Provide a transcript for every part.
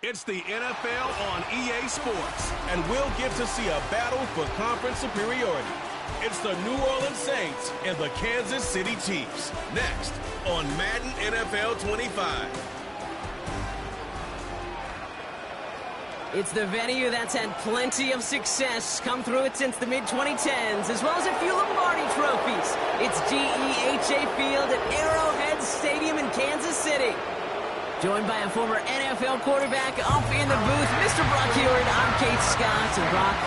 It's the NFL on EA Sports, and we'll get to see a battle for conference superiority. It's the New Orleans Saints and the Kansas City Chiefs. Next on Madden NFL 25. It's the venue that's had plenty of success come through it since the mid-2010s, as well as a few Lombardi trophies. It's GEHA Field at Arrowhead Stadium in Kansas City. Joined by a former NFL quarterback up in the booth, Mr. Brock Hewitt. I'm Kate Scott. And Brock,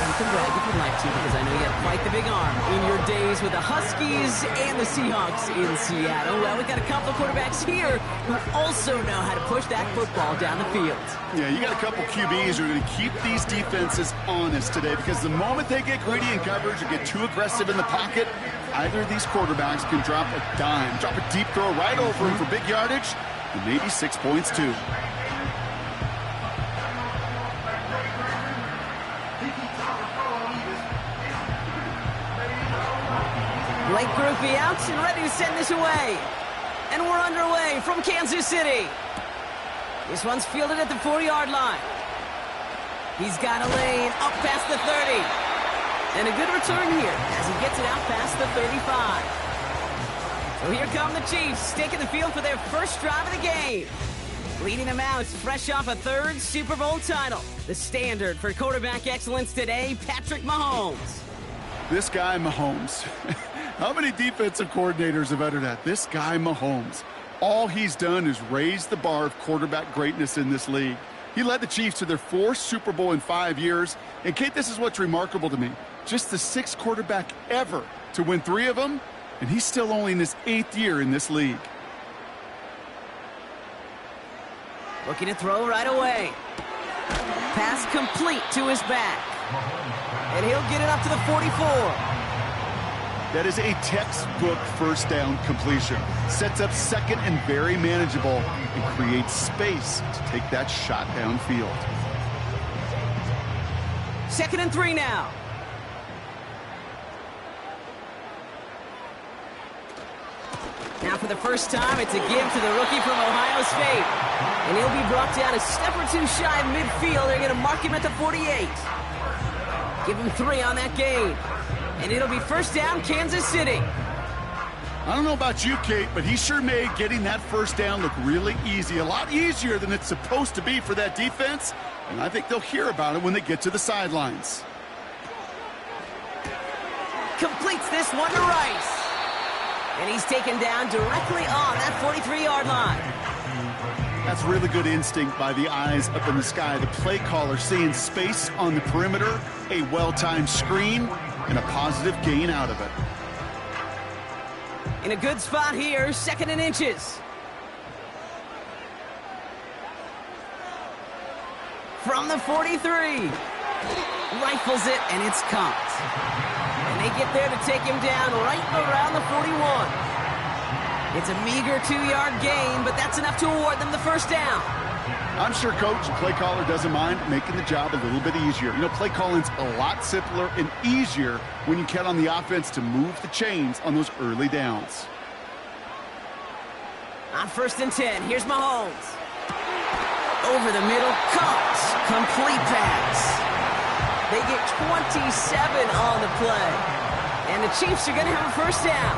you can brag if you'd like to, because I know you have quite the big arm in your days with the Huskies and the Seahawks in Seattle. Well, we've got a couple of quarterbacks here who also know how to push that football down the field. Yeah, you got a couple QBs who are going to keep these defenses honest today, because the moment they get greedy in coverage or get too aggressive in the pocket, either of these quarterbacks can drop a dime, drop a deep throw right over him for big yardage, and maybe 6 points too. Blake Groupie out and ready to send this away. And we're underway from Kansas City. This one's fielded at the 4-yard line. He's got a lane up past the 30. And a good return here as he gets it out past the 35. So here come the Chiefs, taking the field for their first drive of the game. Leading them out, fresh off a third Super Bowl title. The standard for quarterback excellence today, Patrick Mahomes. This guy, Mahomes. How many defensive coordinators have uttered that? This guy, Mahomes. All he's done is raise the bar of quarterback greatness in this league. He led the Chiefs to their 4th Super Bowl in 5 years. And, Kate, this is what's remarkable to me. Just the 6th quarterback ever to win 3 of them. And he's still only in his 8th year in this league. Looking to throw right away. Pass complete to his back. And he'll get it up to the 44. That is a textbook first down completion. Sets up second and very manageable and creates space to take that shot downfield. 2nd and 3 now. Now for the first time, it's a give to the rookie from Ohio State. And he'll be brought down a step or two shy of midfield. They're going to mark him at the 48. Give him 3 on that gain. And it'll be first down, Kansas City. I don't know about you, Kate, but he sure made getting that first down look really easy. A lot easier than it's supposed to be for that defense. And I think they'll hear about it when they get to the sidelines. Completes this one to Rice. And he's taken down directly on that 43-yard line. That's really good instinct by the eyes up in the sky. The play caller seeing space on the perimeter, a well-timed screen, and a positive gain out of it. In a good spot here, 2nd and inches. From the 43. Rifles it, and it's caught. And they get there to take him down right around the 41. It's a meager 2-yard gain, but that's enough to award them the first down. I'm sure Coach and play caller doesn't mind making the job a little bit easier. You know, play calling's a lot simpler and easier when you count on the offense to move the chains on those early downs. On 1st and 10, here's Mahomes. Over the middle, caught. Complete pass. They get 27 on the play. And the Chiefs are going to have a first down.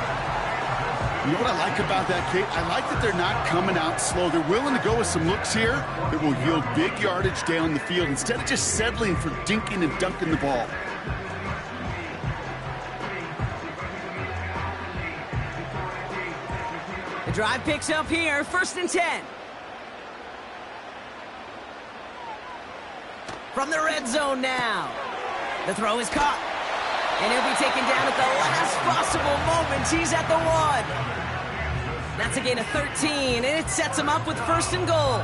You know what I like about that, Kate? I like that they're not coming out slow. They're willing to go with some looks here that will yield big yardage down the field instead of just settling for dinking and dunking the ball. The drive picks up here, 1st and 10. From the red zone now. The throw is caught. And he'll be taken down at the last possible moment. He's at the 1. That's a gain of 13, and it sets him up with 1st and goal.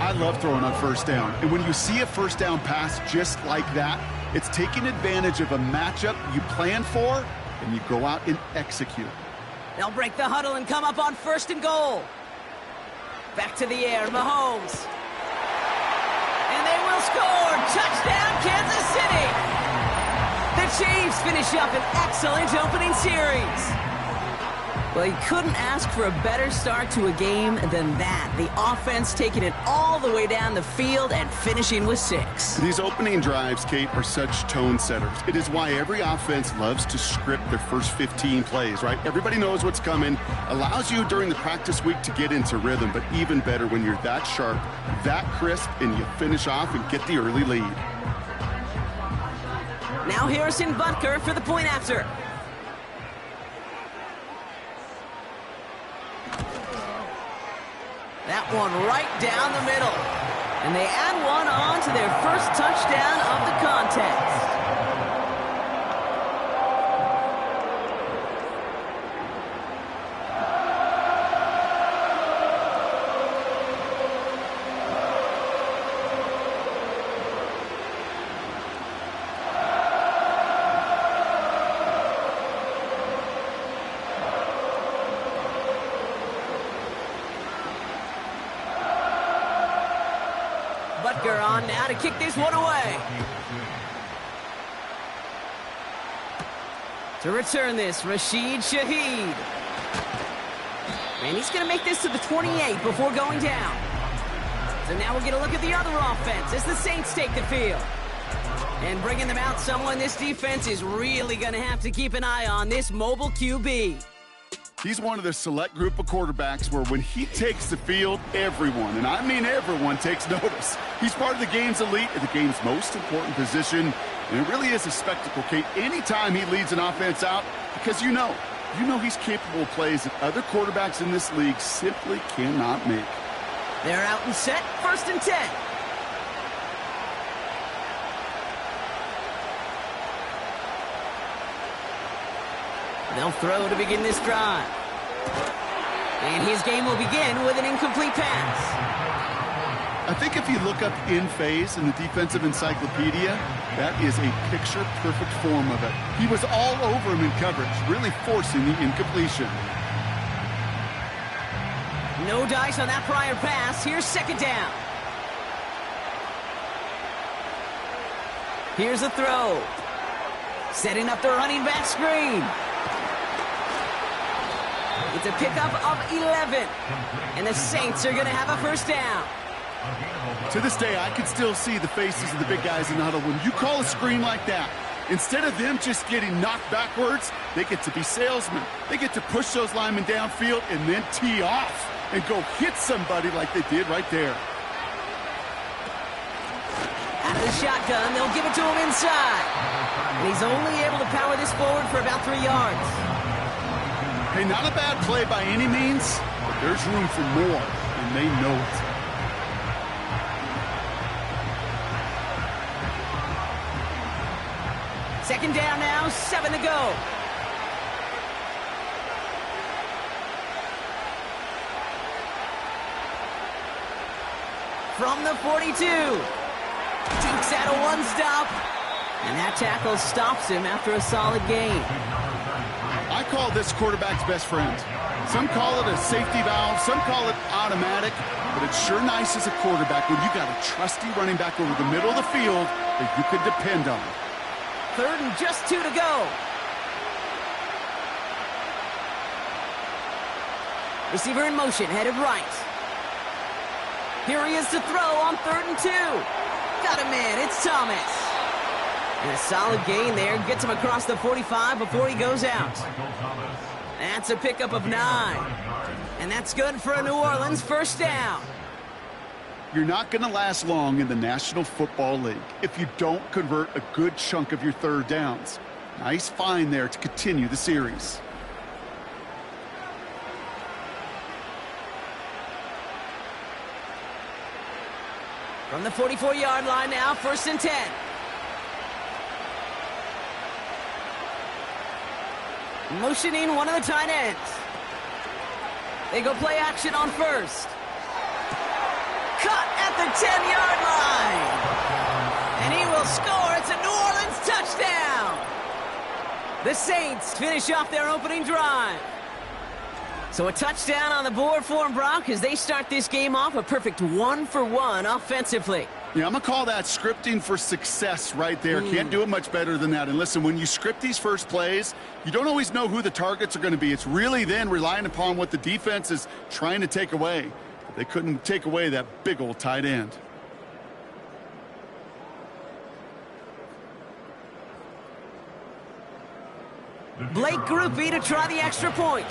I love throwing on first down. And when you see a first down pass just like that, it's taking advantage of a matchup you plan for, and you go out and execute. They'll break the huddle and come up on 1st and goal. Back to the air, Mahomes. And they will score. Touchdown, Kansas City. The Chiefs finish up an excellent opening series. Well, you couldn't ask for a better start to a game than that. The offense taking it all the way down the field and finishing with 6. These opening drives, Kate, are such tone setters. It is why every offense loves to script their first 15 plays, right? Everybody knows what's coming. Allows you during the practice week to get into rhythm, but even better when you're that sharp, that crisp, and you finish off and get the early lead. Now Harrison Butker for the point after. That one right down the middle. And they add one on to their first touchdown of the contest. Butker on now to kick this one away. To return this, Rashid Shaheed. And he's going to make this to the 28 before going down. So now we'll get a look at the other offense as the Saints take the field. And bringing them out, someone this defense is really going to have to keep an eye on, this mobile QB. He's one of the select group of quarterbacks where when he takes the field, everyone, and I mean everyone, takes notice. He's part of the game's elite and the game's most important position, and it really is a spectacle, Kate, anytime he leads an offense out, because you know he's capable of plays that other quarterbacks in this league simply cannot make. They're out and set, 1st and 10. They'll throw to begin this drive. And his game will begin with an incomplete pass. I think if you look up in phase in the defensive encyclopedia, that is a picture-perfect form of it. He was all over him in coverage, really forcing the incompletion. No dice on that prior pass. Here's 2nd down. Here's a throw. Setting up the running back screen. It's a pickup of 11. And the Saints are going to have a 1st down. To this day, I can still see the faces of the big guys in the huddle. When you call a screen like that, instead of them just getting knocked backwards, they get to be salesmen. They get to push those linemen downfield and then tee off and go hit somebody like they did right there. Out of the shotgun, they'll give it to him inside. And he's only able to power this forward for about 3 yards. Hey, not a bad play by any means, but there's room for more, and they know it. Second down now, 7 to go. From the 42. Takes out a one-stop. And that tackle stops him after a solid gain. I call this quarterback's best friend. Some call it a safety valve, some call it automatic, but it's sure nice as a quarterback when you got a trusty running back over the middle of the field that you can depend on. 3rd and just 2 to go. Receiver in motion, headed right. Here he is to throw on 3rd and 2. Got him in, it's Thomas. And a solid gain there, gets him across the 45 before he goes out. That's a pickup of 9. And that's good for a New Orleans 1st down. You're not going to last long in the National Football League if you don't convert a good chunk of your 3rd downs. Nice find there to continue the series. From the 44-yard line now, 1st and 10. Motioning one of the tight ends. They go play action on 1st. Cut at the 10-yard line. And he will score. It's a New Orleans touchdown. The Saints finish off their opening drive. So a touchdown on the board for them, Brock, as they start this game off a perfect 1-for-1 offensively. Yeah, I'm going to call that scripting for success right there. Can't do it much better than that. And listen, when you script these first plays, you don't always know who the targets are going to be. It's really then relying upon what the defense is trying to take away. They couldn't take away that big old tight end. Blake Groupie to try the extra point.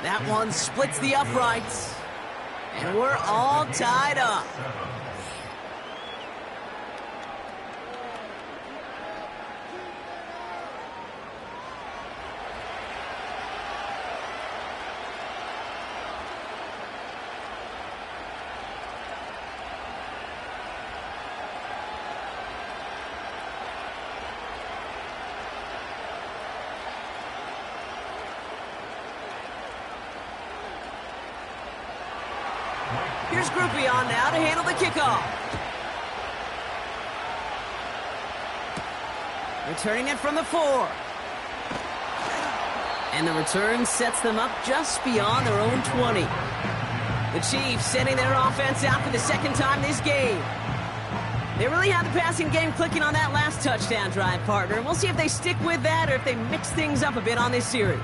That one splits the uprights. And we're all tied up. Here's Groupie on now to handle the kickoff. Returning it from the 4. And the return sets them up just beyond their own 20. The Chiefs sending their offense out for the second time this game. They really had the passing game clicking on that last touchdown drive, partner. And we'll see if they stick with that or if they mix things up a bit on this series.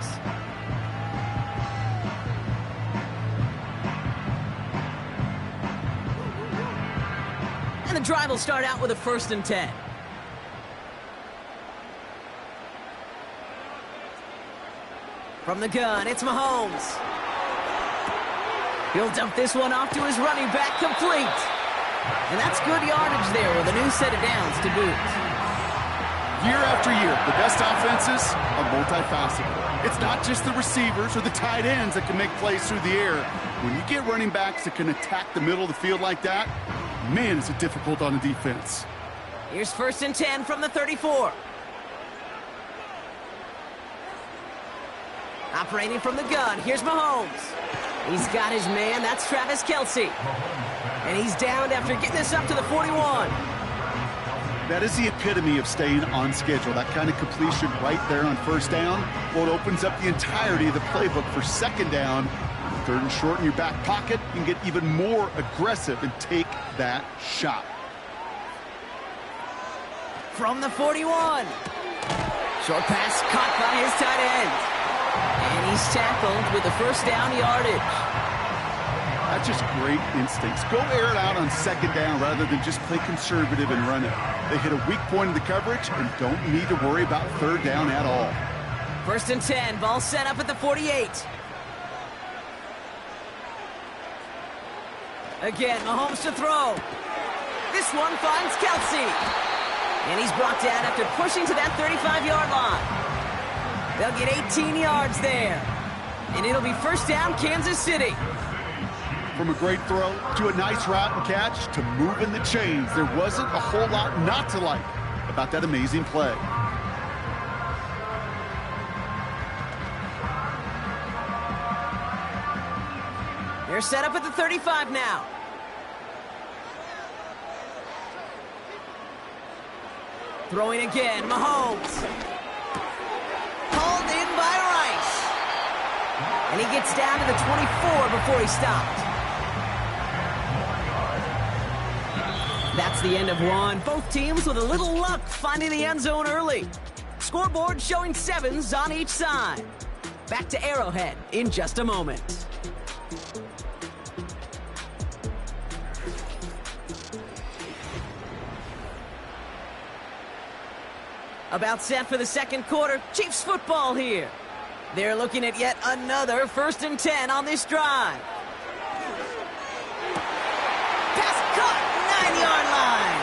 And the drive will start out with a 1st and 10. From the gun, it's Mahomes. He'll dump this one off to his running back, complete. And that's good yardage there with a new set of downs to boot. Year after year, the best offenses are multifaceted. It's not just the receivers or the tight ends that can make plays through the air. When you get running backs that can attack the middle of the field like that, man, is it difficult on the defense. Here's 1st and 10 from the 34. Operating from the gun, here's Mahomes. He's got his man, that's Travis Kelce. And he's downed after getting this up to the 41. That is the epitome of staying on schedule. That kind of completion right there on 1st down. Well, it opens up the entirety of the playbook for 2nd down. 3rd and short in your back pocket, you can get even more aggressive and take that shot. From the 41. Short pass caught by his tight end. And he's tackled with the 1st down yardage. That's just great instincts. Go air it out on 2nd down rather than just play conservative and run it. They hit a weak point in the coverage and don't need to worry about 3rd down at all. 1st and 10, ball set up at the 48. Again, Mahomes to throw. This one finds Kelce. And he's brought down after pushing to that 35-yard line. They'll get 18 yards there. And it'll be 1st down, Kansas City. From a great throw to a nice route and catch to moving the chains, there wasn't a whole lot not to like about that amazing play. They're set up at the 35 now. Throwing again, Mahomes. Called in by Rice. And he gets down to the 24 before he stopped. That's the end of one. Both teams with a little luck finding the end zone early. Scoreboard showing 7s on each side. Back to Arrowhead in just a moment. About set for the 2nd quarter. Chiefs football here. They're looking at yet another 1st and 10 on this drive. Pass caught, 9-yard line.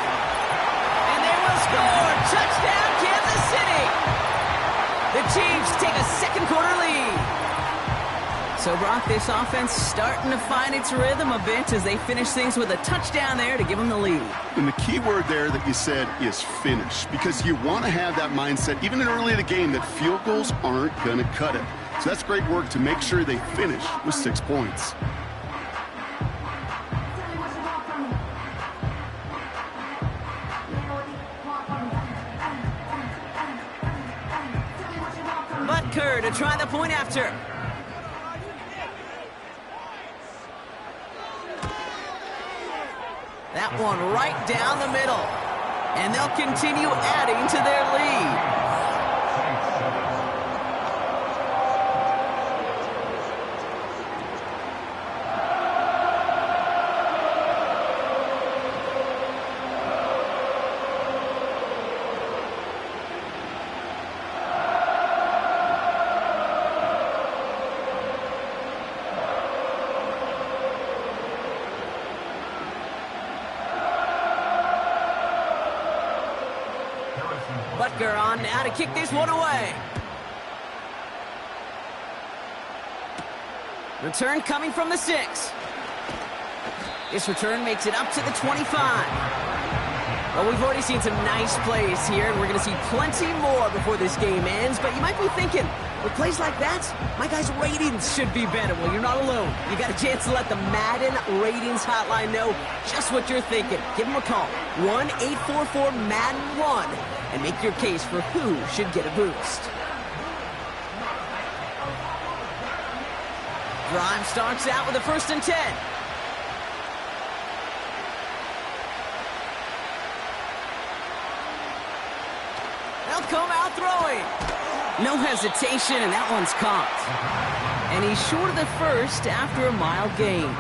And they will score. Touchdown, Kansas City. The Chiefs take a 2nd quarter lead. So, Brock, this offense starting to find its rhythm a bit as they finish things with a touchdown there to give them the lead. And the key word there that you said is finish, because you want to have that mindset, even in early in the game, that field goals aren't going to cut it. So that's great work to make sure they finish with 6 points. to try the point after. That one right down the middle. And they'll continue adding to their lead. Butker on now to kick this one away. Return coming from the 6. This return makes it up to the 25. Well, we've already seen some nice plays here, and we're going to see plenty more before this game ends. But you might be thinking, with plays like that, my guys' ratings should be better. Well, you're not alone. You got a chance to let the Madden Ratings Hotline know just what you're thinking. Give them a call, 1-844-MADDEN-1, and make your case for who should get a boost. Drive starts out with a 1st and 10. They'll come out throwing. No hesitation, and that one's caught. And he's short of the 1st after a mile gain.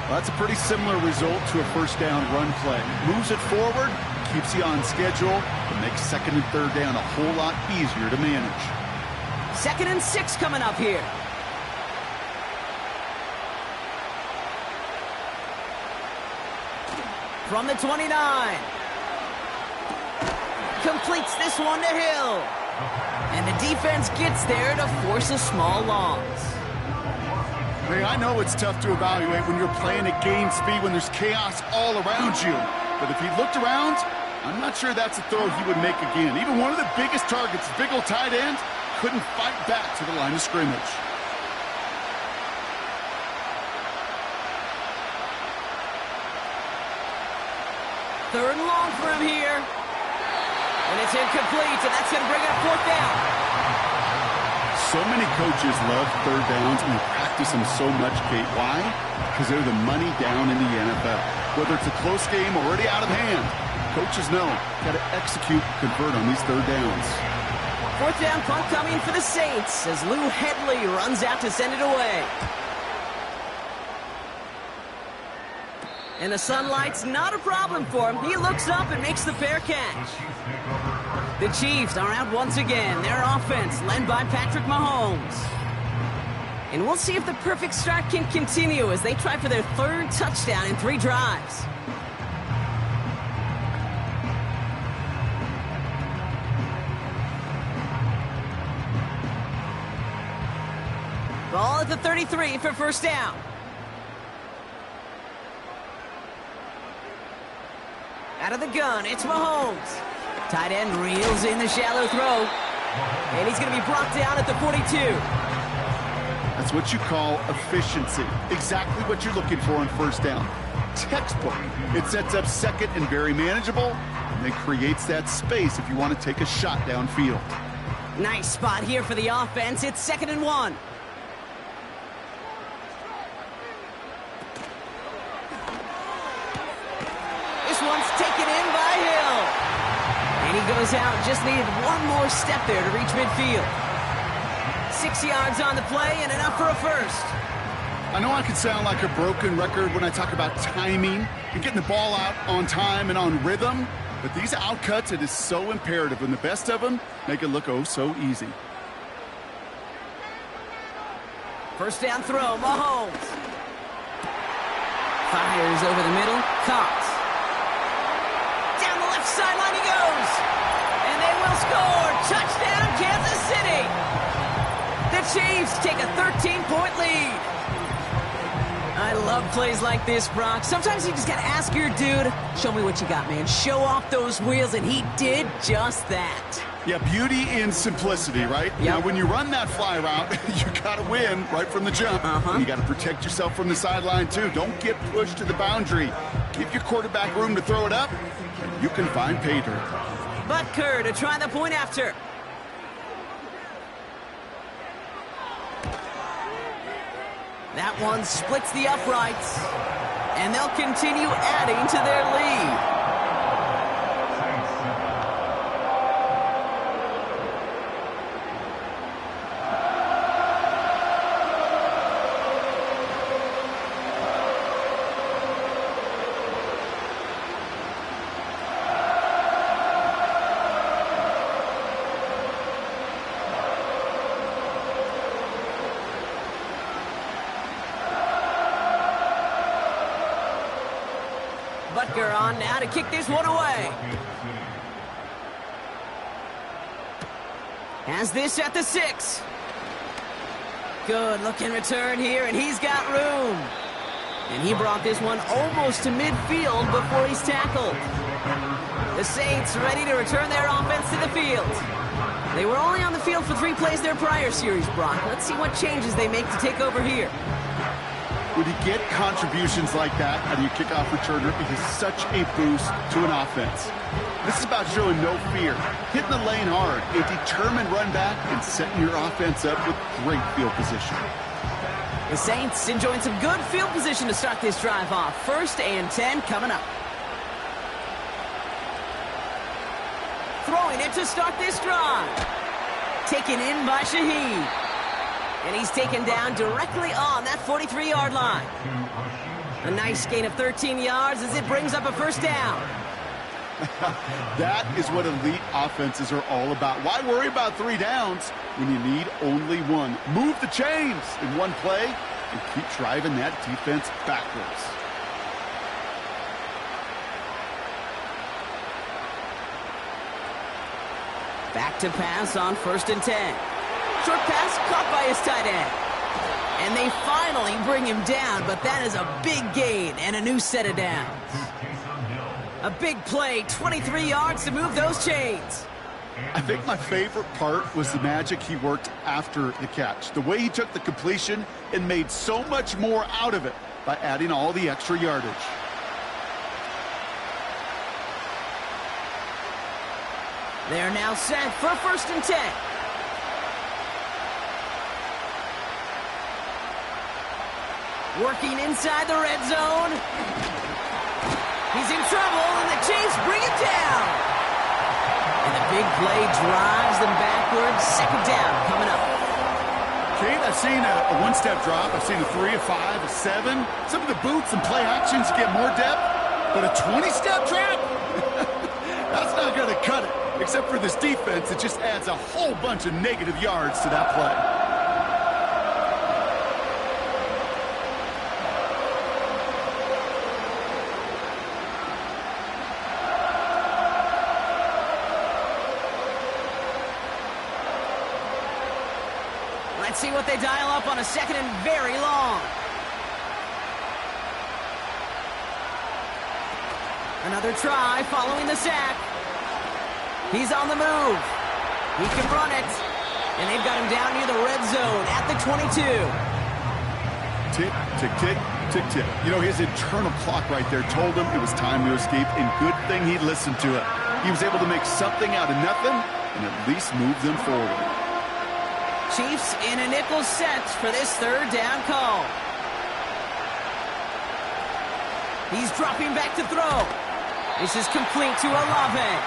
Well, that's a pretty similar result to a 1st down run play. Moves it forward, keeps you on schedule, and makes 2nd and 3rd down a whole lot easier to manage. 2nd and 6 coming up here. From the 29. Completes this one to Hill. And the defense gets there to force a small loss. Hey, I know it's tough to evaluate when you're playing at game speed when there's chaos all around you. But if he looked around, I'm not sure that's a throw he would make again. Even one of the biggest targets, big old tight end, couldn't fight back to the line of scrimmage. Third and long for him here. And it's incomplete, and that's going to bring up 4th down. So many coaches love 3rd downs, and they practice them so much, Kate. Why? Because they're the money down in the NFL. Whether it's a close game already out of hand, coaches know got to execute, convert on these 3rd downs. 4th down punt coming for the Saints as Lou Hedley runs out to send it away. And the sunlight's not a problem for him. He looks up and makes the fair catch. The Chiefs are out once again. Their offense led by Patrick Mahomes. And we'll see if the perfect start can continue as they try for their 3rd touchdown in 3 drives. Ball at the 33 for 1st down. Out of the gun, it's Mahomes. Tight end reels in the shallow throw. And he's going to be brought down at the 42. That's what you call efficiency. Exactly what you're looking for on 1st down. Textbook. It sets up 2nd and very manageable, and then creates that space if you want to take a shot downfield. Nice spot here for the offense. It's 2nd and 1. This one's taken in by Hill. And he goes out, just needed one more step there to reach midfield. 6 yards on the play and enough for a 1st. I know I can sound like a broken record when I talk about timing and getting the ball out on time and on rhythm, but these outcuts, it is so imperative, and the best of them make it look oh so easy. 1st down throw, Mahomes. Fires over the middle, caught. Down the left sideline he goes. And they will score. Touchdown, Kansas City. The Chiefs take a 13-point lead. I love plays like this, Brock. Sometimes you just got to ask your dude, show me what you got, man. Show off those wheels, and he did just that. Yeah, beauty in simplicity, right? Yep. Now, when you run that fly route, you got to win right from the jump. You got to protect yourself from the sideline, too. Don't get pushed to the boundary. Give your quarterback room to throw it up, and you can find pay dirt. Butker to try the point after. That one splits the uprights, and they'll continue adding to their lead. Butker on now to kick this one away. Has this at the 6. Good looking return here, and he's got room. And he brought this one almost to midfield before he's tackled. The Saints ready to return their offense to the field. They were only on the field for 3 plays their prior series, Brock. Let's see what changes they make to take over here. When you get contributions like that out of your kickoff returner, it is such a boost to an offense. This is about showing no fear, hitting the lane hard, a determined run back, and setting your offense up with great field position. The Saints enjoying some good field position to start this drive off. 1st and 10 coming up. Throwing it to start this drive. Taken in by Shaheed. And he's taken down directly on that 43-yard line. A nice gain of 13 yards as it brings up a 1st down. That is what elite offenses are all about. Why worry about 3 downs when you need only 1? Move the chains in one play and keep driving that defense backwards. Back to pass on 1st and 10. Short pass caught by his tight end. And they finally bring him down, but that is a big gain and a new set of downs. A big play, 23 yards to move those chains. I think my favorite part was the magic he worked after the catch. The way he took the completion and made so much more out of it by adding all the extra yardage. They're now set for 1st and 10. Working inside the red zone. He's in trouble, and the Chiefs bring it down. And the big play drives them backwards. 2nd down coming up. Kate, I've seen a 1-step drop. I've seen a 3, a 5, a 7. Some of the boots and play actions get more depth, but a 20-step drop? That's not going to cut it, except for this defense that just adds a whole bunch of negative yards to that play. Let's see what they dial up on a 2nd and very long. Another try following the sack. He's on the move. He can run it. And they've got him down near the red zone at the 22. Tick, tick, tick, tick, tick. You know, his internal clock right there told him it was time to escape, and good thing he listened to it. He was able to make something out of nothing and at least move them forward. Chiefs in a nickel set for this 3rd down call. He's dropping back to throw. This is complete to Olave.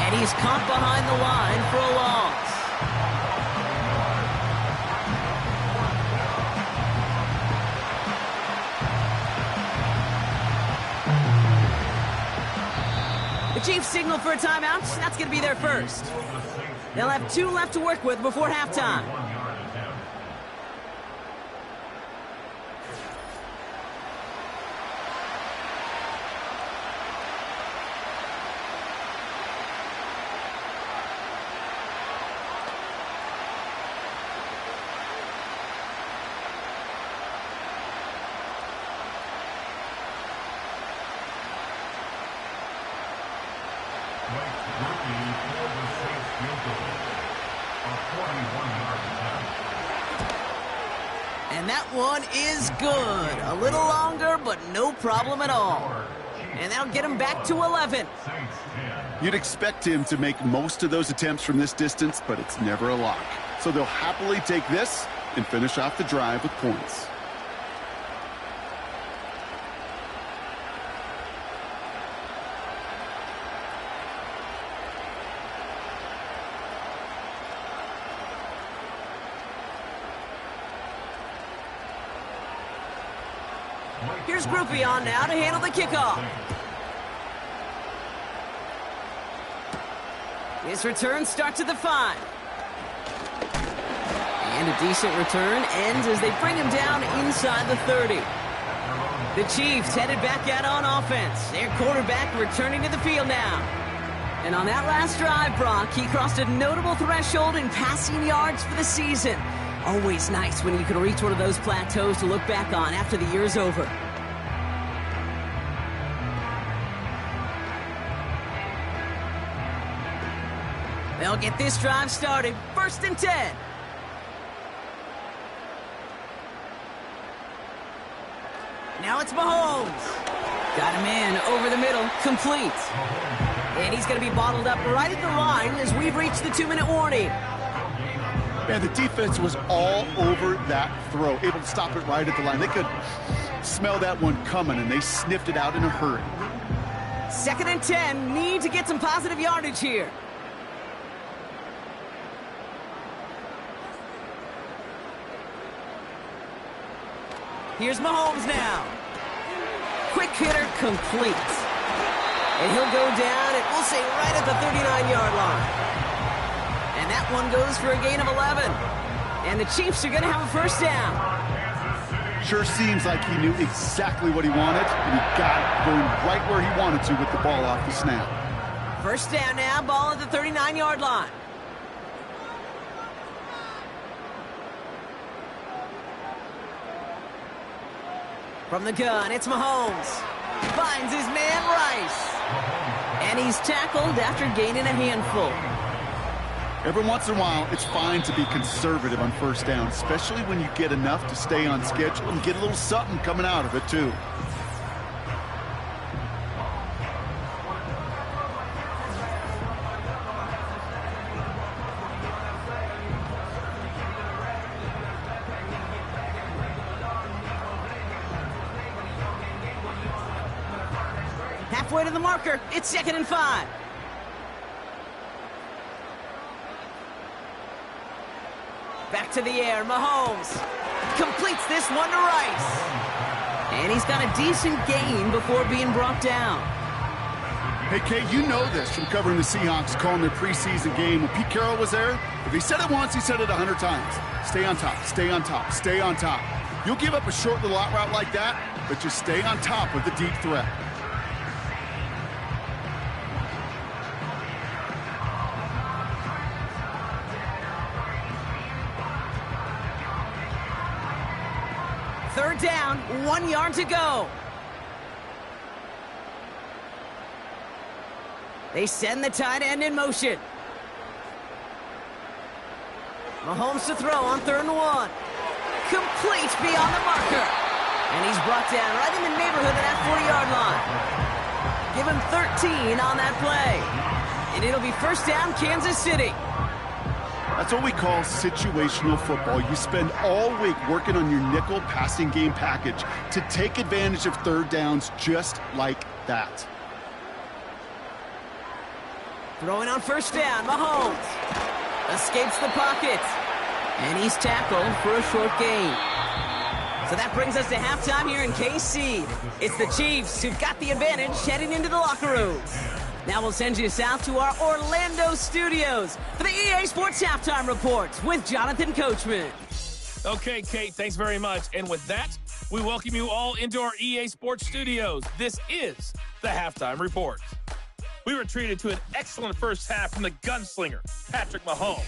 And he's caught behind the line for a loss. The Chiefs signal for a timeout. That's going to be their 1st. They'll have 2 left to work with before halftime. And that one is good. A little longer, but no problem at all. And that'll get him back to 11. You'd expect him to make most of those attempts from this distance, but it's never a lock. So they'll happily take this and finish off the drive with points. Here's Groupie on now to handle the kickoff. His return starts at the 5. And a decent return ends as they bring him down inside the 30. The Chiefs headed back out on offense. Their quarterback returning to the field now. And on that last drive, Brock, he crossed a notable threshold in passing yards for the season. Always nice when you can reach one of those plateaus to look back on after the year's over. They'll get this drive started. 1st and 10. Now it's Mahomes. Got a man over the middle, complete. And he's going to be bottled up right at the line as we've reached the 2-minute warning. Man, the defense was all over that throw, able to stop it right at the line. They could smell that one coming, and they sniffed it out in a hurry. 2nd and 10, need to get some positive yardage here. Here's Mahomes now. Quick hitter complete. And he'll go down, and we'll say right at the 39-yard line. And that one goes for a gain of 11. And the Chiefs are going to have a 1st down. Sure seems like he knew exactly what he wanted, and he got it going right where he wanted to with the ball off the snap. 1st down now, ball at the 39-yard line. From the gun, it's Mahomes. Finds his man Rice. And he's tackled after gaining a handful. Every once in a while, it's fine to be conservative on 1st down, especially when you get enough to stay on schedule and get a little something coming out of it, too. Halfway to the marker, it's 2nd and 5. Back to the air, Mahomes completes this one to Rice. And he's got a decent gain before being brought down. Hey, Kate, you know this from covering the Seahawks, calling their preseason game. When Pete Carroll was there, if he said it once, he said it 100 times. Stay on top, stay on top, stay on top. You'll give up a short little out route like that, but just stay on top of the deep threat. Third down, 1 yard to go. They send the tight end in motion. Mahomes to throw on 3rd and 1. Complete beyond the marker. And he's brought down right in the neighborhood of that 40-yard line. Give him 13 on that play. And it'll be 1st down, Kansas City. That's what we call situational football. You spend all week working on your nickel passing game package to take advantage of 3rd downs just like that. Throwing on 1st down, Mahomes escapes the pocket. And he's tackled for a short gain. So that brings us to halftime here in KC. It's the Chiefs who've got the advantage heading into the locker rooms. Now we'll send you south to our Orlando studios for the EA Sports Halftime Report with Jonathan Coachman. Okay, Kate, thanks very much. And with that, we welcome you all into our EA Sports studios. This is the Halftime Report. We were treated to an excellent first half from the gunslinger, Patrick Mahomes.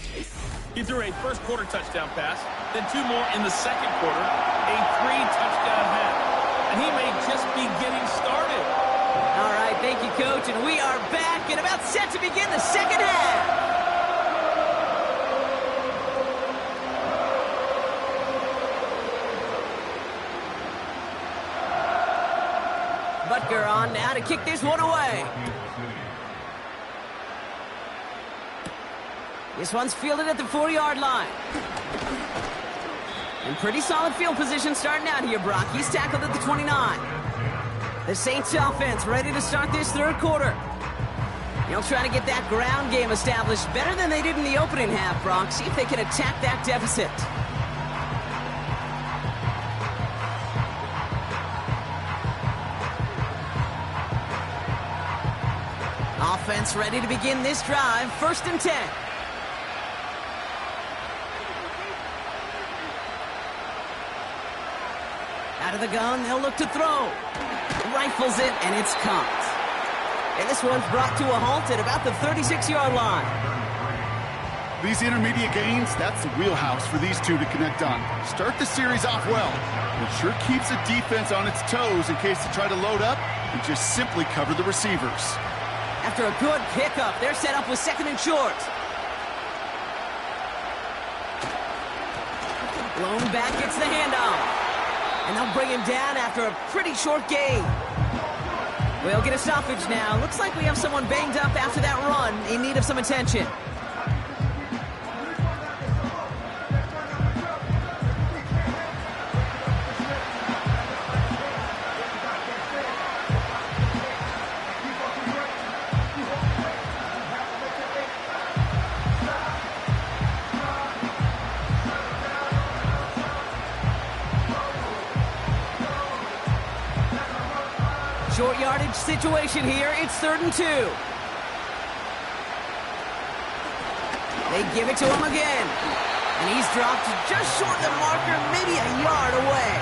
He threw a first quarter touchdown pass, then 2 more in the second quarter, a 3-touchdown half. And he may just be getting started. All right, thank you, Coach. And we are back and about set to begin the second half. Butker on now to kick this one away. This one's fielded at the 40-yard line. And pretty solid field position starting out here, Brock. He's tackled at the 29. The Saints offense ready to start this 3rd quarter. They'll try to get that ground game established better than they did in the opening half, Brock. See if they can attack that deficit. Offense ready to begin this drive. 1st and 10. Out of the gun, they'll look to throw. Rifles it, and it's caught. And this one's brought to a halt at about the 36-yard line. These intermediate gains, that's the wheelhouse for these two to connect on. Start the series off well. It sure keeps the defense on its toes in case they try to load up and just simply cover the receivers. After a good pickup, they're set up with 2nd and short. Lone back gets the handoff. And they'll bring him down after a pretty short gain. We'll get a stoppage now. Looks like we have someone banged up after that run in need of some attention. Short yardage situation here. It's 3rd and 2. They give it to him again. And he's dropped just short of the marker, maybe a yard away.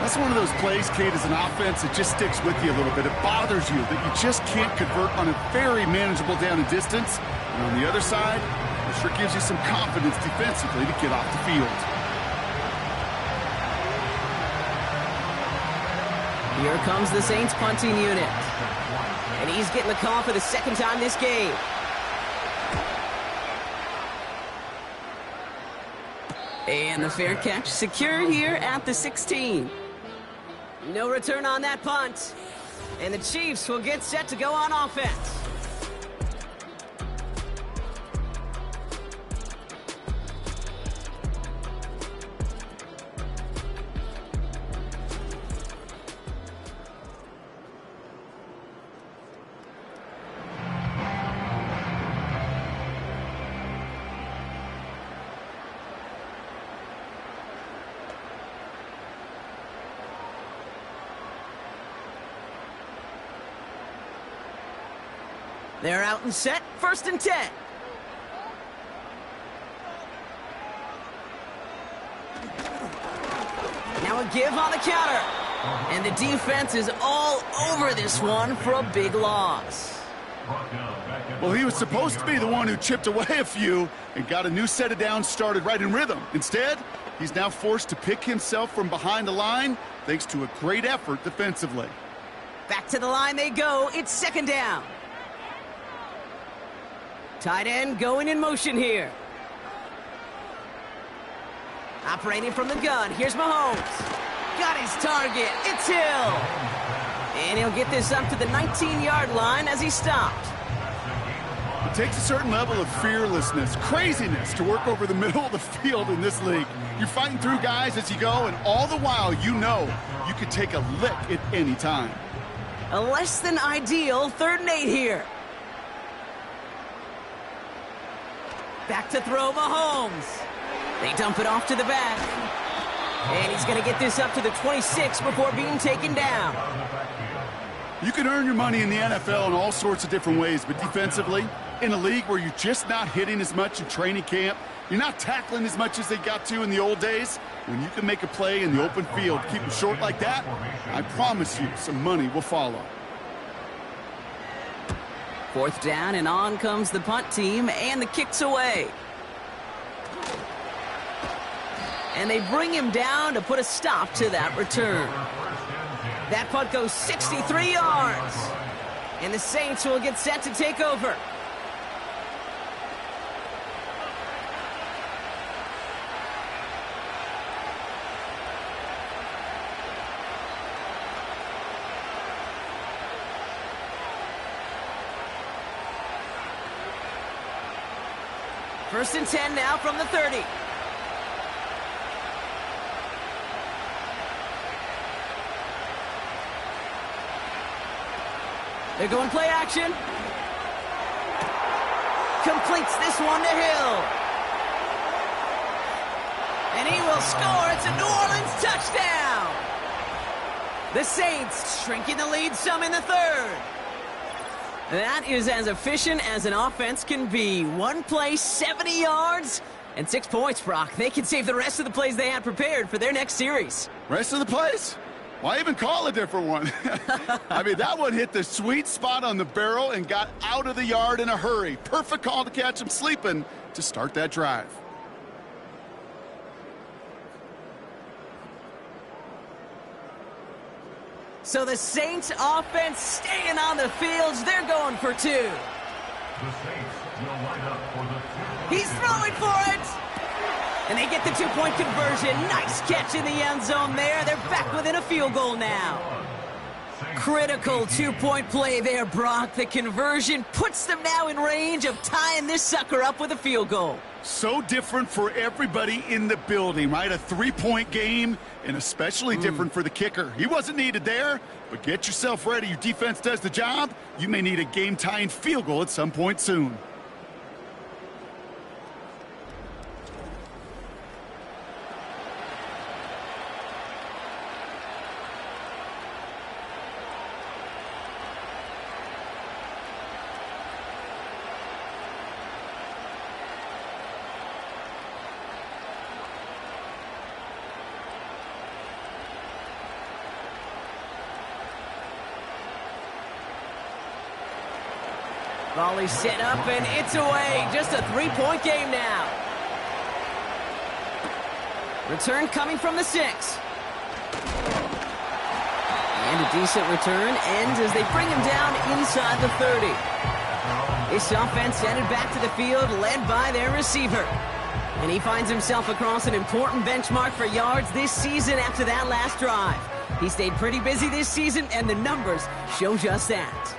That's one of those plays, Kate, as an offense that just sticks with you a little bit. It bothers you that you just can't convert on a very manageable down and distance. And on the other side, it sure gives you some confidence defensively to get off the field. Here comes the Saints punting unit. And he's getting the call for the 2nd time this game. And the fair catch secure here at the 16. No return on that punt. And the Chiefs will get set to go on offense. They're out and set. 1st and 10. Now a give on the counter. And the defense is all over this one for a big loss. Well, he was supposed to be the one who chipped away a few and got a new set of downs started right in rhythm. Instead, he's now forced to pick himself from behind the line thanks to a great effort defensively. Back to the line they go. It's 2nd down. Tight end going in motion here. Operating from the gun. Here's Mahomes. Got his target. It's Hill. And he'll get this up to the 19-yard line as he stopped. It takes a certain level of fearlessness, craziness to work over the middle of the field in this league. You're fighting through guys as you go, and all the while you know you could take a lick at any time. A less than ideal 3rd and 8 here. Back to throw Mahomes. They dump it off to the back. And he's going to get this up to the 26 before being taken down. You can earn your money in the NFL in all sorts of different ways, but defensively, in a league where you're just not hitting as much in training camp, you're not tackling as much as they got to in the old days, when you can make a play in the open field, keep them short like that, I promise you some money will follow. 4th down, and on comes the punt team, and the kick's away. And they bring him down to put a stop to that return. That punt goes 63 yards. And the Saints will get set to take over. First and 10 now from the 30. They're going play action. Completes this one to Hill. And he will score. It's a New Orleans touchdown. The Saints shrinking the lead some in the 3rd. That is as efficient as an offense can be. One play, 70 yards, and 6 points, Brock. They can save the rest of the plays they had prepared for their next series. Rest of the plays? Why even call a different one? I mean, that one hit the sweet spot on the barrel and got out of the yard in a hurry. Perfect call to catch him sleeping to start that drive. So the Saints offense staying on the fields. They're going for 2. The Saints will line up for the 2. He's throwing for it. And they get the 2-point conversion. Nice catch in the end zone there. They're back within a field goal now. Critical 2-point play there, Brock. The conversion puts them now in range of tying this sucker up with a field goal. So different for everybody in the building, right? A 3-point game, and especially different for the kicker. He wasn't needed there, but get yourself ready. Your defense does the job. You may need a game-tying field goal at some point soon. Volley set up, and it's away. Just a 3-point game now. Return coming from the 6. And a decent return ends as they bring him down inside the 30. This offense headed back to the field, led by their receiver. And he finds himself across an important benchmark for yards this season after that last drive. He stayed pretty busy this season, and the numbers show just that.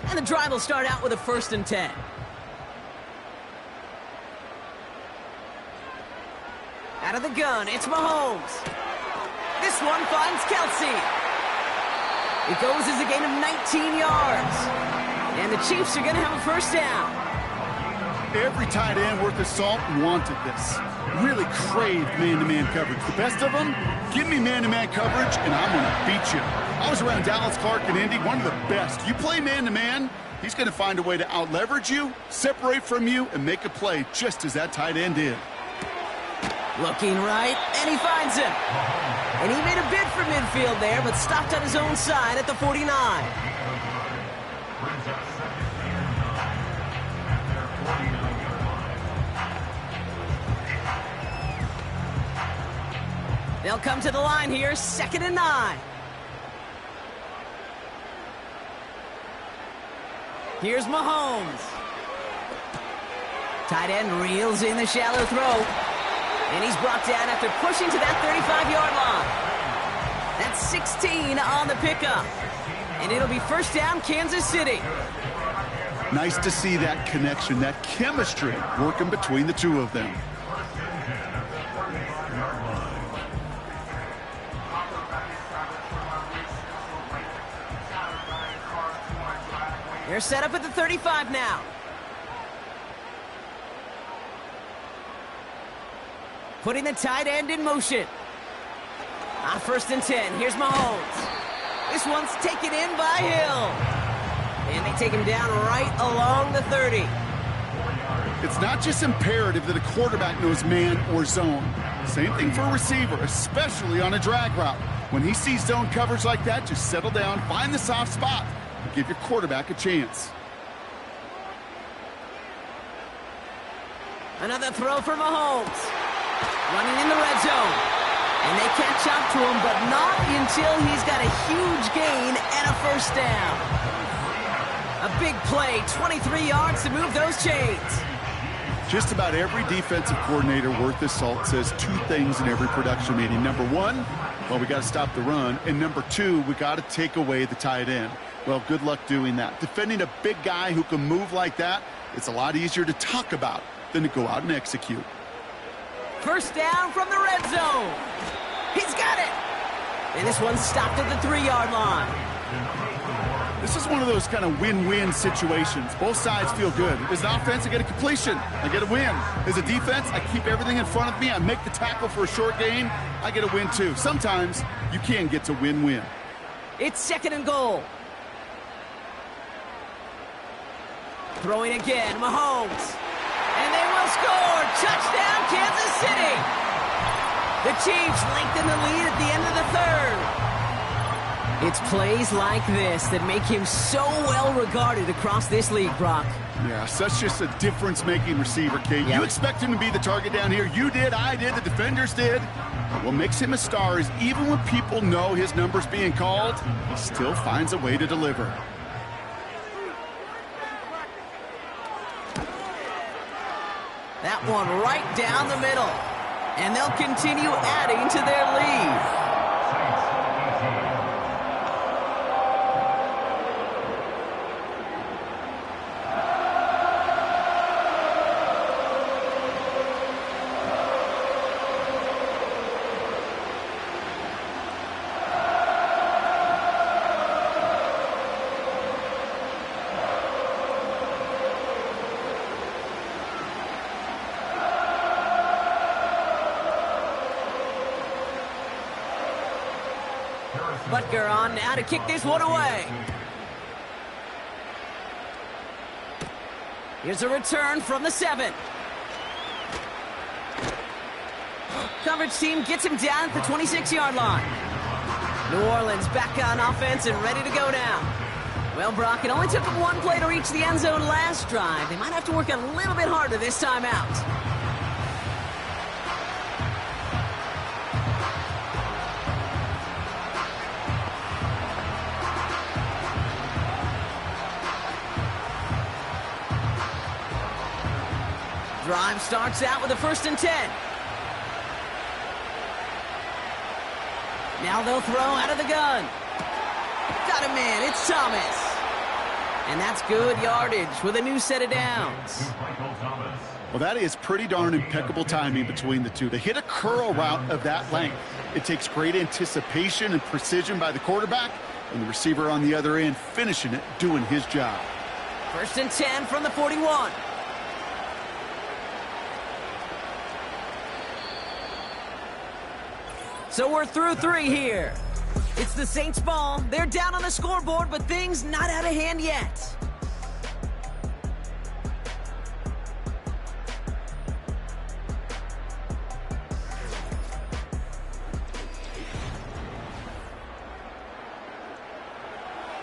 And the drive will start out with a 1st and 10. Out of the gun, it's Mahomes. This one finds Kelsey. It goes as a gain of 19 yards. And the Chiefs are going to have a 1st down. Every tight end worth his salt wanted this. Really craved man-to-man coverage. The best of them, give me man-to-man coverage, and I'm going to beat you. I was around Dallas Clark and Indy, one of the best. You play man-to-man, he's going to find a way to out-leverage you, separate from you, and make a play just as that tight end did. Looking right, and he finds him. And he made a bid for midfield there, but stopped on his own side at the 49. They'll come to the line here, 2nd and 9. Here's Mahomes. Tight end reels in the shallow throw. And he's brought down after pushing to that 35-yard line. That's 16 on the pickup. And it'll be 1st down, Kansas City. Nice to see that connection, that chemistry working between the two of them. They're set up at the 35 now. Putting the tight end in motion. On 1st and 10, here's Mahomes. This one's taken in by Hill. And they take him down right along the 30. It's not just imperative that a quarterback knows man or zone. Same thing for a receiver, especially on a drag route. When he sees zone coverage like that, just settle down, find the soft spot, and give your quarterback a chance. Another throw for Mahomes. Running in the red zone. And they catch up to him, but not until he's got a huge gain and a 1st down. A big play, 23 yards to move those chains. Just about every defensive coordinator worth his salt says 2 things in every production meeting. Number 1, well, we got to stop the run. And number 2, we got to take away the tight end. Well, good luck doing that. Defending a big guy who can move like that, it's a lot easier to talk about than to go out and execute. 1st down from the red zone. He's got it. And this one's stopped at the 3-yard line. This is one of those kind of win-win situations. Both sides feel good. As an offense, I get a completion. I get a win. As a defense, I keep everything in front of me. I make the tackle for a short gain. I get a win, too. Sometimes you can get to win-win. It's second and goal. Throwing again, Mahomes. And they will score. Touchdown, Kansas City. The Chiefs lengthen the lead at the end of the third. It's plays like this that make him so well regarded across this league, Brock. Yeah, such just a difference-making receiver, Kate. Yep. You expect him to be the target down here. You did, I did, the defenders did. What makes him a star is even when people know his number's being called, he still finds a way to deliver. That one right down the middle. And they'll continue adding to their lead. Butker on now to kick this one away. Here's a return from the 7. Coverage team gets him down at the 26-yard line. New Orleans back on offense and ready to go now. Well, Brock, it only took them one play to reach the end zone last drive. They might have to work a little bit harder this time out. Drive starts out with a 1st and 10. Now they'll throw out of the gun. Got him in. It's Thomas. And that's good yardage with a new set of downs. Well, that is pretty darn impeccable timing between the two. They hit a curl route of that length. It takes great anticipation and precision by the quarterback, and the receiver on the other end finishing it, doing his job. 1st and 10 from the 41. So we're through 3 here. It's the Saints' ball. They're down on the scoreboard, but things not out of hand yet.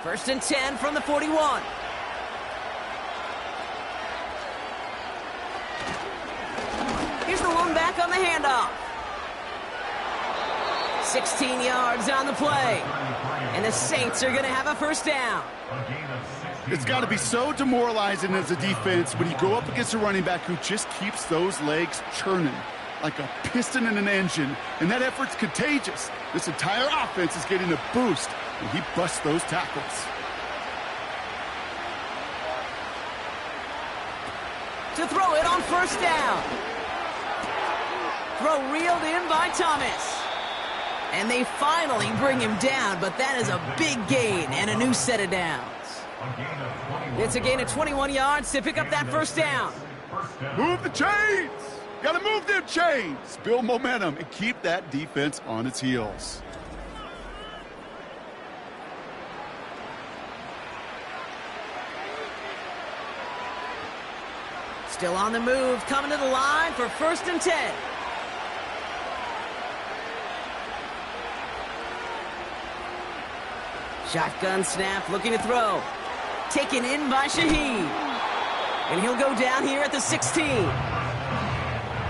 First and 10 from the 41. Here's the one back on the handoff. 16 yards on the play. And the Saints are going to have a 1st down. It's got to be so demoralizing as a defense when you go up against a running back who just keeps those legs churning like a piston in an engine. And that effort's contagious. This entire offense is getting a boost when he busts those tackles. To throw it on 1st down. Throw reeled in by Thomas. And they finally bring him down, but that is a big gain and a new set of downs. It's a gain of 21 yards to pick up that 1st down. Move the chains! Got to move them chains! Build momentum and keep that defense on its heels. Still on the move, coming to the line for 1st and 10. Shotgun snap, looking to throw. Taken in by Shaheed. And he'll go down here at the 16.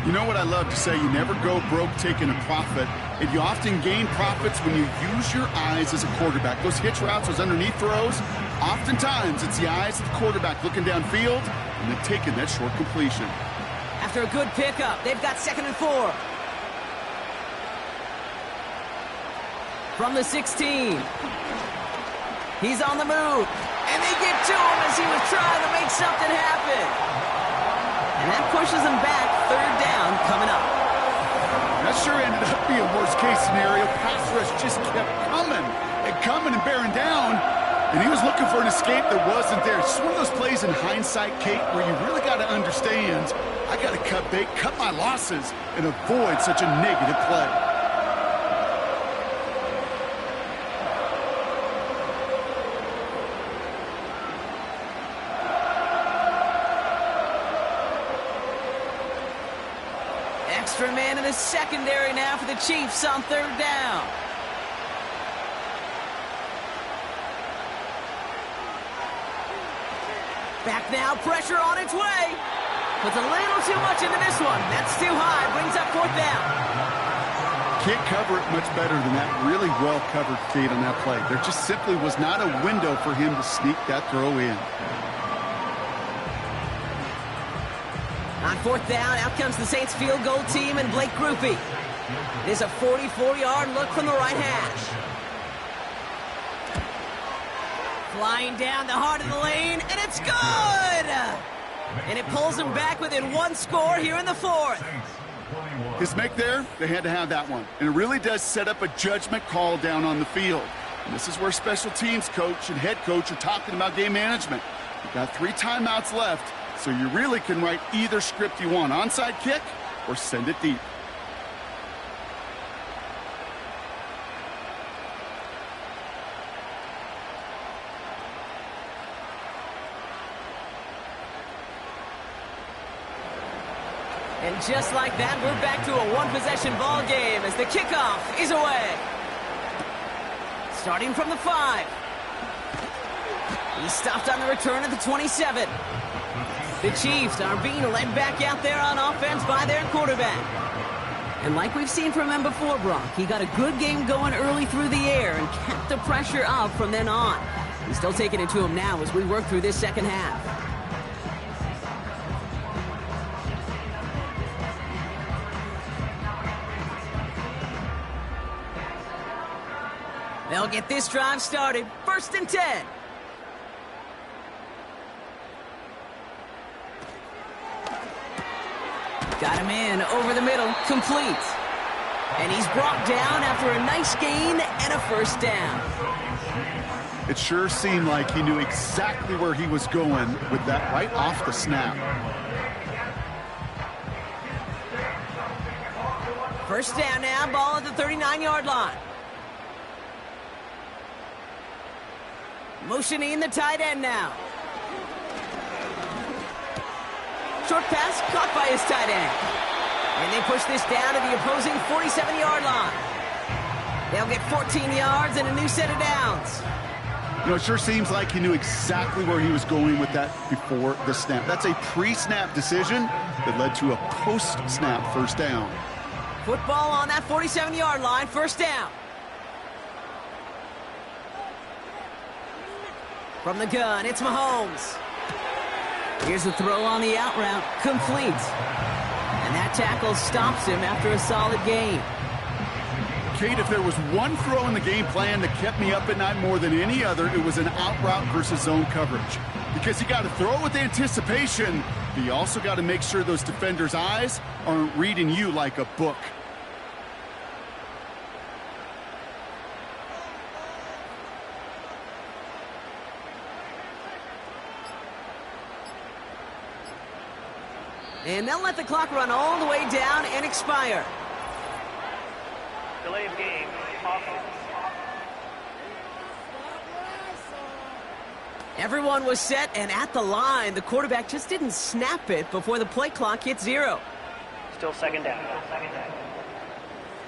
You know what I love to say? You never go broke taking a profit. And you often gain profits when you use your eyes as a quarterback. Those hitch routes, those underneath throws, oftentimes it's the eyes of the quarterback looking downfield and then taking that short completion. After a good pickup, they've got 2nd and 4. From the 16. He's on the move. And they get to him as he was trying to make something happen. And that pushes him back. 3rd down coming up. That sure ended up being worst-case scenario. Pass rush just kept coming and bearing down. And he was looking for an escape that wasn't there. It's one of those plays in hindsight, Kate, where you really got to understand, I got to cut bait, cut my losses, and avoid such a negative play. Extra man in the secondary now for the Chiefs on third down. Back now, pressure on its way. Puts a little too much into this one. That's too high, brings up fourth down. Can't cover it much better than that. Really well covered, Kate, on that play. There just simply was not a window for him to sneak that throw in. On fourth down, out comes the Saints field goal team and Blake Grupe. It is a 44-yard look from the right hash. Flying down the heart of the lane, and it's good! And it pulls him back within one score here in the fourth. His make there, they had to have that one. And it really does set up a judgment call down on the field. And this is where special teams coach and head coach are talking about game management. You've got 3 timeouts left. So you really can write either script you want, onside kick or send it deep. And just like that, we're back to a one-possession ball game as the kickoff is away. Starting from the 5. He's stopped on the return at the 27. The Chiefs are being led back out there on offense by their quarterback. And like we've seen from him before, Brock, he got a good game going early through the air and kept the pressure up from then on. He's still taking it to him now as we work through this second half. They'll get this drive started. 1st and 10. Got him in over the middle, complete. And he's brought down after a nice gain and a first down. It sure seemed like he knew exactly where he was going with that right off the snap. First down now, ball at the 39-yard line. Motioning the tight end now. Short pass caught by his tight end. And they push this down to the opposing 47-yard line. They'll get 14 yards and a new set of downs. You know, it sure seems like he knew exactly where he was going with that before the snap. That's a pre-snap decision that led to a post-snap first down. Football on that 47-yard line, first down. From the gun, it's Mahomes. Here's the throw on the out route, complete. And that tackle stops him after a solid gain. Kate, if there was one throw in the game plan that kept me up at night more than any other, it was an out route versus zone coverage. Because you got to throw it with anticipation, but you also got to make sure those defenders' eyes aren't reading you like a book. And they'll let the clock run all the way down and expire. Delay of game. Offense. Everyone was set and at the line. The quarterback just didn't snap it before the play clock hit 0. Still second down.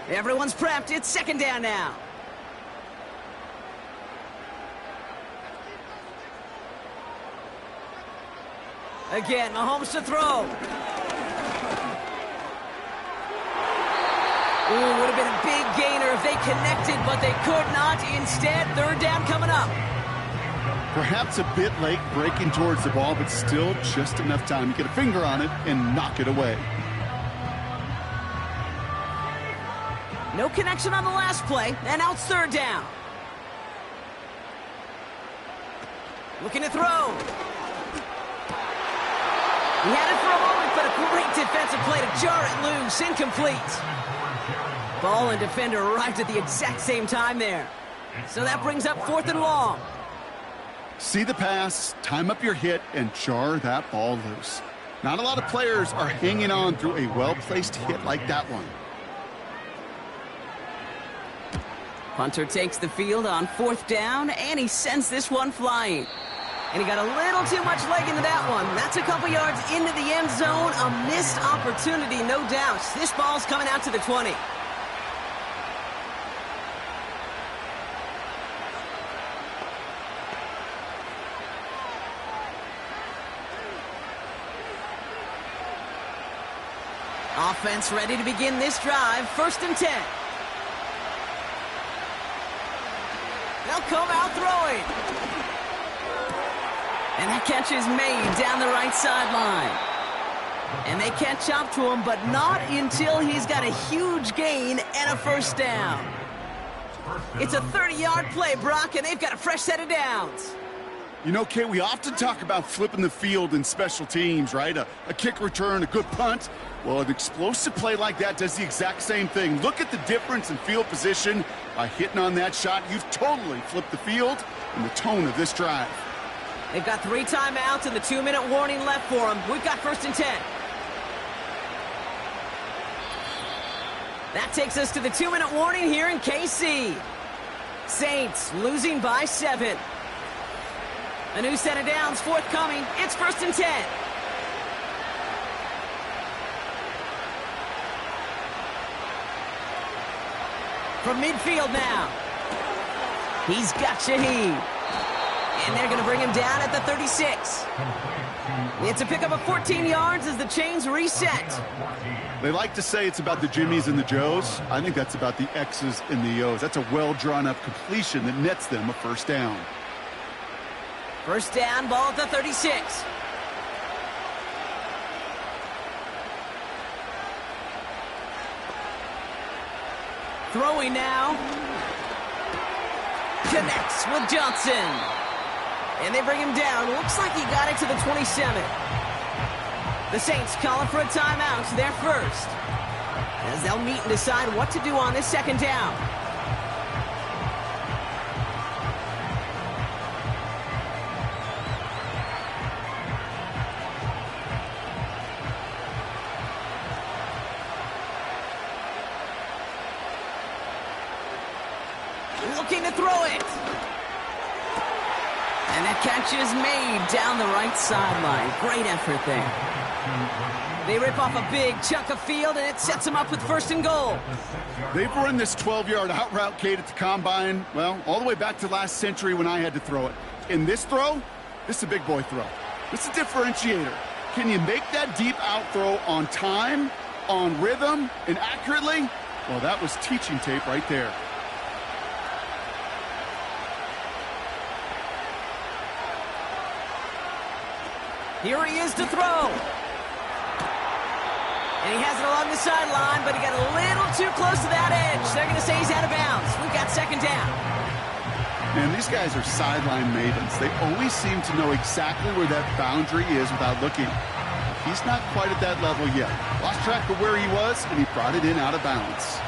Everyone's prepped. It's second down now. Again, Mahomes to throw. Ooh, would have been a big gainer if they connected, but they could not. Instead, third down coming up. Perhaps a bit late breaking towards the ball, but still just enough time to get a finger on it and knock it away. No connection on the last play, and now it's third down. Looking to throw. He had it for a moment, but a great defensive play to jar it loose. Incomplete. Ball and defender arrived at the exact same time there. So that brings up 4th and long. See the pass, time up your hit, and jar that ball loose. Not a lot of players are hanging on through a well-placed hit like that one. Punter takes the field on 4th down, and he sends this one flying. And he got a little too much leg into that one. That's a couple yards into the end zone. A missed opportunity, no doubt. This ball's coming out to the 20. Offense ready to begin this drive. 1st and 10. They'll come out throwing. And that catch is made down the right sideline. And they catch up to him, but not until he's got a huge gain and a 1st down. It's a 30-yard play, Brock, and they've got a fresh set of downs. You know, Kay, we often talk about flipping the field in special teams, right? A kick return, a good punt. Well, an explosive play like that does the exact same thing. Look at the difference in field position. By hitting on that shot, you've totally flipped the field and the tone of this drive. They've got 3 timeouts and the 2-minute warning left for them. We've got 1st and 10. That takes us to the 2-minute warning here in KC. Saints losing by 7. A new set of downs forthcoming. It's 1st and 10. From midfield now. He's got Shaheed. And they're going to bring him down at the 36. It's a pickup of 14 yards as the chains reset. They like to say it's about the Jimmies and the Joes. I think that's about the X's and the O's. That's a well-drawn-up completion that nets them a 1st down. 1st down, ball at the 36. Throwing now. Connects with Johnson. And they bring him down. Looks like he got it to the 27. The Saints calling for a timeout. They're first. As they'll meet and decide what to do on this 2nd down. Looking to throw it. And that catch is made down the right sideline. Great effort there. They rip off a big chunk of field, and it sets them up with 1st and goal. They've run this 12-yard out route, Kate, at the combine, well, all the way back to last century when I had to throw it. In this throw, this is a big boy throw. This is a differentiator. Can you make that deep out throw on time, on rhythm, and accurately? Well, that was teaching tape right there. Here he is to throw. And he has it along the sideline, but he got a little too close to that edge. They're going to say he's out of bounds. We've got 2nd down. Man, these guys are sideline maidens. They always seem to know exactly where that boundary is without looking. He's not quite at that level yet. Lost track of where he was, and he brought it in out of bounds.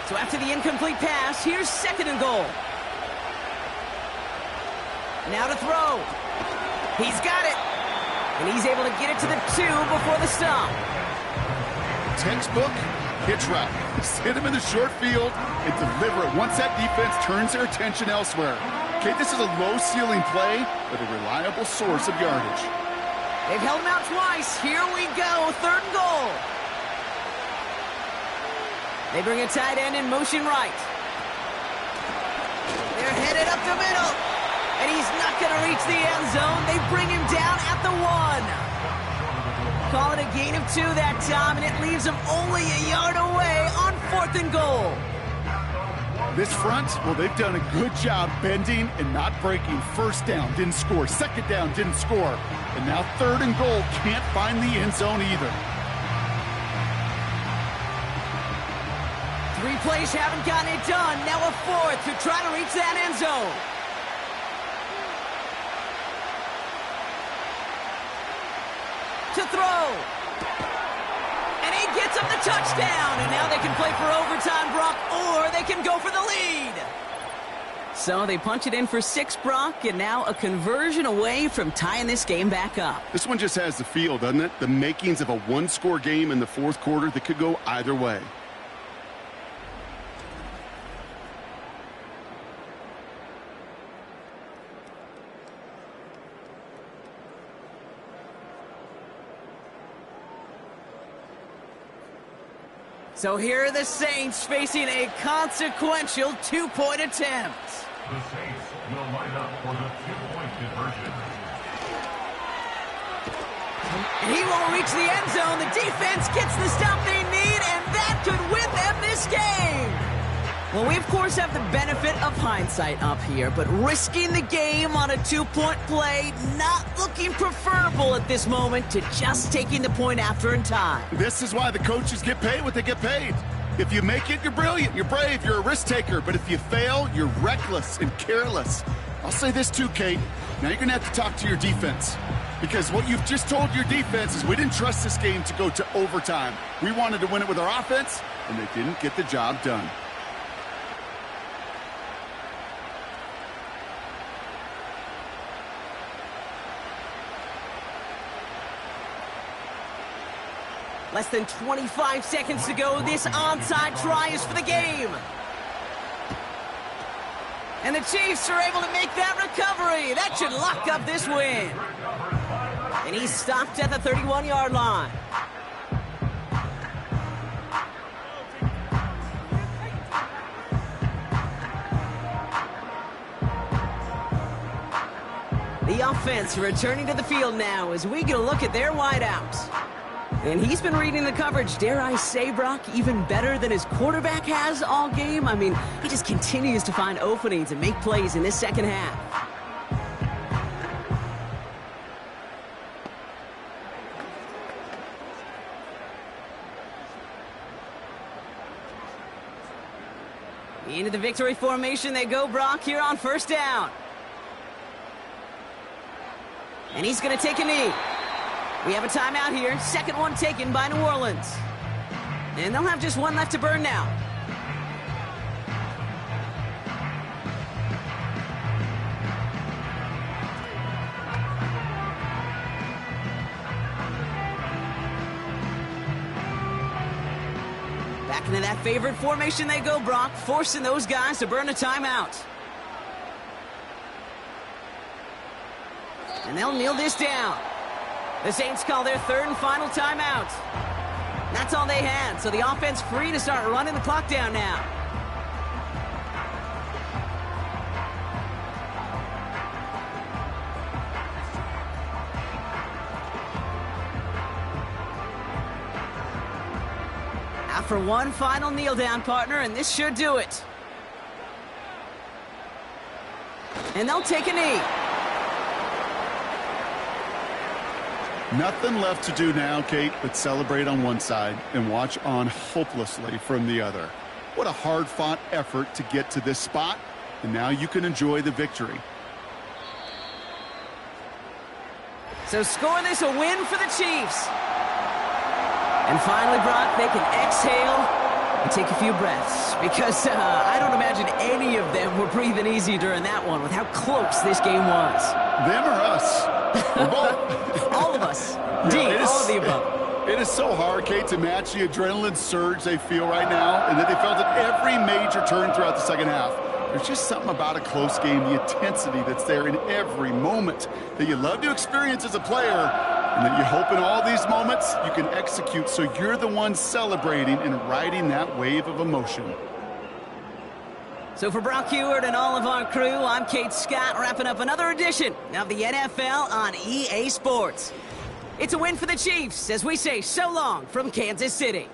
So after the incomplete pass, here's 2nd and goal. Now to throw. He's got it. And he's able to get it to the 2 before the stop. Textbook hitch route. Hit him in the short field and deliver it once that defense turns their attention elsewhere. Okay, this is a low-ceiling play, but a reliable source of yardage. They've held him out twice. Here we go, 3rd and goal. They bring a tight end in motion right. They're headed up the middle. And he's not going to reach the end zone. They bring him down at the 1. Call it a gain of 2 that time, and it leaves him only a yard away on 4th and goal. This front, well, they've done a good job bending and not breaking. 1st down, didn't score. 2nd down, didn't score. And now 3rd and goal, can't find the end zone either. 3 plays haven't gotten it done. Now a 4th to try to reach that end zone. To throw. And he gets him the touchdown. And now they can play for overtime, Brock, or they can go for the lead. So they punch it in for 6, Brock, and now a conversion away from tying this game back up. This one just has the feel, doesn't it? The makings of a one-score game in the fourth quarter that could go either way. So here are the Saints facing a consequential 2-point attempt. The Saints will line up for the 2-point conversion. And he won't reach the end zone. The defense gets the stop they need, and that could win them this game. Well, we, of course, have the benefit of hindsight up here, but risking the game on a 2-point play, not looking preferable at this moment to just taking the point after in time. This is why the coaches get paid what they get paid. If you make it, you're brilliant, you're brave, you're a risk taker. But if you fail, you're reckless and careless. I'll say this too, Kate. Now you're going to have to talk to your defense. Because what you've just told your defense is we didn't trust this game to go to overtime. We wanted to win it with our offense, and they didn't get the job done. Less than 25 seconds to go. This onside try is for the game. And the Chiefs are able to make that recovery. That should lock up this win. And he's stopped at the 31-yard line. The offense returning to the field now as we get a look at their wideouts. And he's been reading the coverage, dare I say, Brock, even better than his quarterback has all game. I mean, he just continues to find openings and make plays in this second half. Into the victory formation they go, Brock, here on first down. And he's going to take a knee. We have a timeout here. Second one taken by New Orleans. And they'll have just one left to burn now. Back into that favorite formation they go, Brock, forcing those guys to burn a timeout. And they'll kneel this down. The Saints call their third and final timeout. That's all they had, so the offense free to start running the clock down now. After one final kneel down, partner, and this should do it. And they'll take a knee. Nothing left to do now, Kate, but celebrate on one side and watch on hopelessly from the other. What a hard-fought effort to get to this spot, and now you can enjoy the victory. So score this a win for the Chiefs. And finally, Brock, they can exhale and take a few breaths because I don't imagine any of them were breathing easy during that one with how close this game was. Them or us? We're both. All of us. All of the above. It is so hard, Kate, to match the adrenaline surge they feel right now and that they felt at every major turn throughout the second half. There's just something about a close game, the intensity that's there in every moment that you love to experience as a player, and that you hope in all these moments you can execute so you're the one celebrating and riding that wave of emotion. So for Brock Heward and all of our crew, I'm Kate Scott, wrapping up another edition of the NFL on EA Sports. It's a win for the Chiefs as we say so long from Kansas City.